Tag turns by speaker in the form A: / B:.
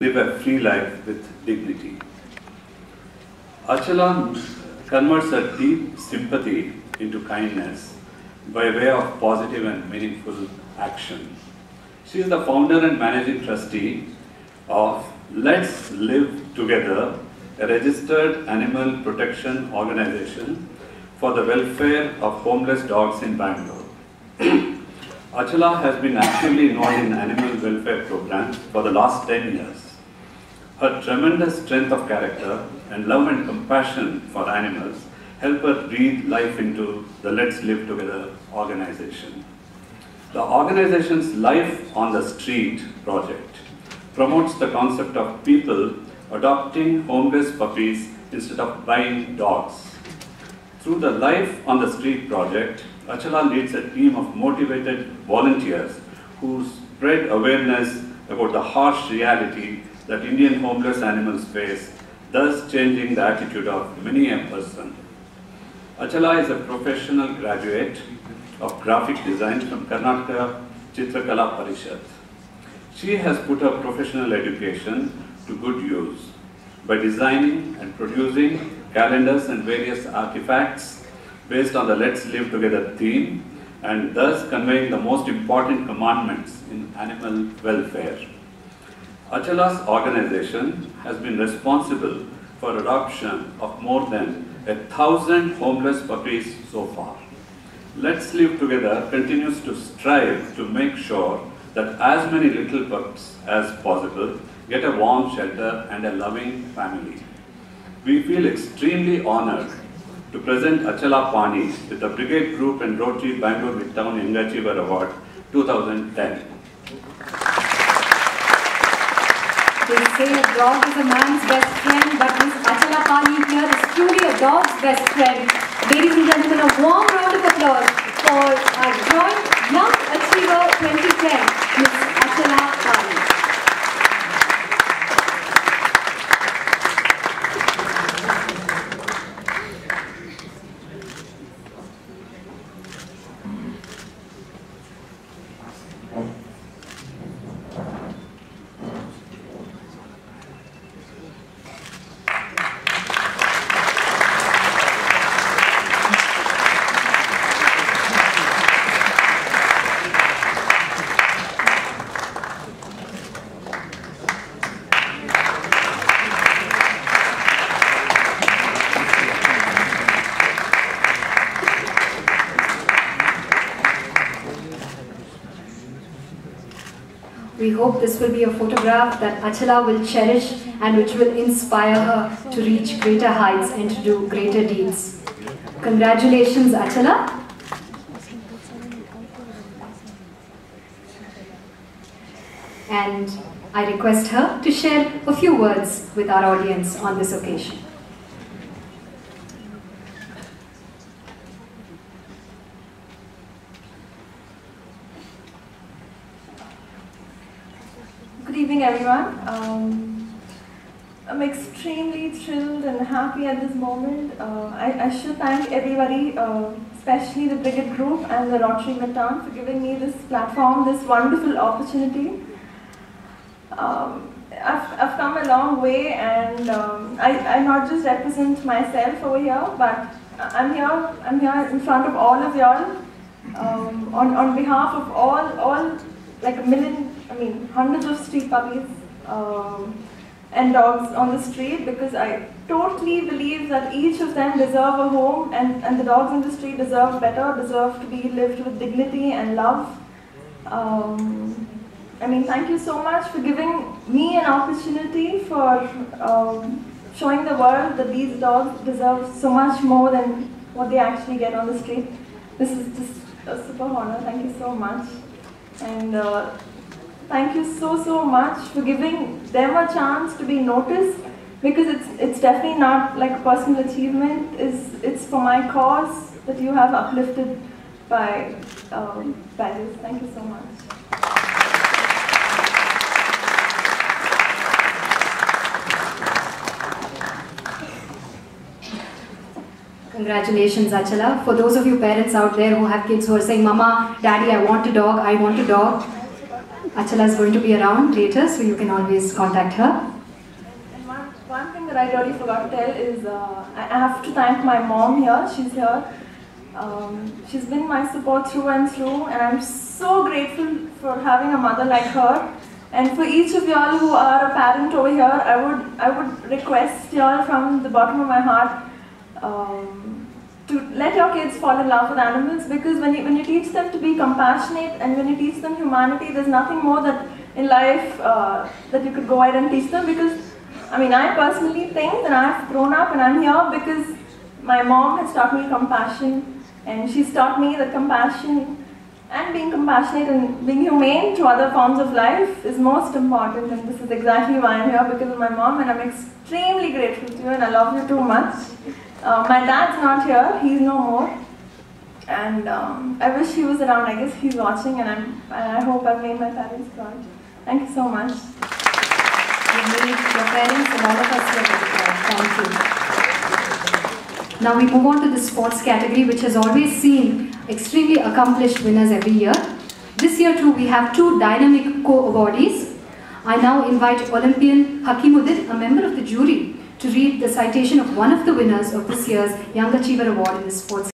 A: live a free life with dignity. Achala converts her deep sympathy into kindness by way of positive and meaningful action. She is the founder and managing trustee of Let's Live Together, a registered animal protection organization for the welfare of homeless dogs in Bangalore. Achala has been actively involved in animal welfare programs for the last 10 years. Her tremendous strength of character and love and compassion for animals help her breathe life into the Let's Live Together organization. The organization's Life on the Street project promotes the concept of people adopting homeless puppies instead of buying dogs. Through the Life on the Street project, Achala leads a team of motivated volunteers who spread awareness about the harsh reality that Indian homeless animals face, thus changing the attitude of many a person. Achala is a professional graduate of graphic design from Karnataka Chitrakala Parishad. She has put her professional education to good use by designing and producing calendars and various artifacts based on the Let's Live Together theme, and thus conveying the most important commandments in animal welfare. Achala's organization has been responsible for adoption of more than 1,000 homeless puppies so far. Let's Live Together continues to strive to make sure that as many little pups as possible get a warm shelter and a loving family. We feel extremely honored to present Achala Pani with the Brigade Group and Rotary Bangalore Midtown Young Achiever Award 2010.
B: They say a dog is a man's best friend, but Miss Achala Pani here is truly a dog's best friend. Ladies and gentlemen, a warm round of applause for our Joint Young Achiever 2010, Miss Achala Pani. We hope this will be a photograph that Achala will cherish and which will inspire her to reach greater heights and to do greater deeds. Congratulations, Achala. And I request her to share a few words with our audience on this occasion.
C: Good evening, everyone. I'm extremely thrilled and happy at this moment. I should thank everybody, especially the Brigade Group and the Rotary Midtown, for giving me this platform, this wonderful opportunity. I've come a long way, and I not just represent myself over here, but I'm here in front of all of y'all on behalf of all like hundreds of street puppies and dogs on the street, because I totally believe that each of them deserve a home, and the dogs on the street deserve better, deserve to be lived with dignity and love. Thank you so much for giving me an opportunity for showing the world that these dogs deserve so much more than what they actually get on the street. This is just a super honor. Thank you so much. And thank you so much for giving them a chance to be noticed, because it's definitely not like a personal achievement. It's for my cause that you have uplifted by this. Thank you so much.
B: Congratulations, Achala. For those of you parents out there who have kids who are saying, Mama, Daddy, I want a dog, Achala is going to be around later, so you can always contact her.
C: And one thing that I really forgot to tell is I have to thank my mom here. She's here. She's been my support through and through, and I'm so grateful for having a mother like her. And for each of y'all who are a parent over here, I would request y'all from the bottom of my heart to let your kids fall in love with animals, because when you teach them to be compassionate and when you teach them humanity, there's nothing more that in life that you could go ahead and teach them. Because I mean, I personally think that I've grown up and I'm here because my mom has taught me compassion, and she's taught me that compassion and being compassionate and being humane to other forms of life is most important. And this is exactly why I'm here, because of my mom, and I'm extremely grateful to you and I love you too much. My dad's not here, he's no more, and I wish he was around. I guess he's watching, and I hope I've made my parents proud. Thank you so much.
B: You made your parents and all of us here very proud. Thank you. Now we move on to the sports category, which has always seen extremely accomplished winners every year. This year too, we have two dynamic co-awardees. I now invite Olympian Hakimuddin, a member of the jury, to read the citation of one of the winners of this year's Young Achiever Award in the sports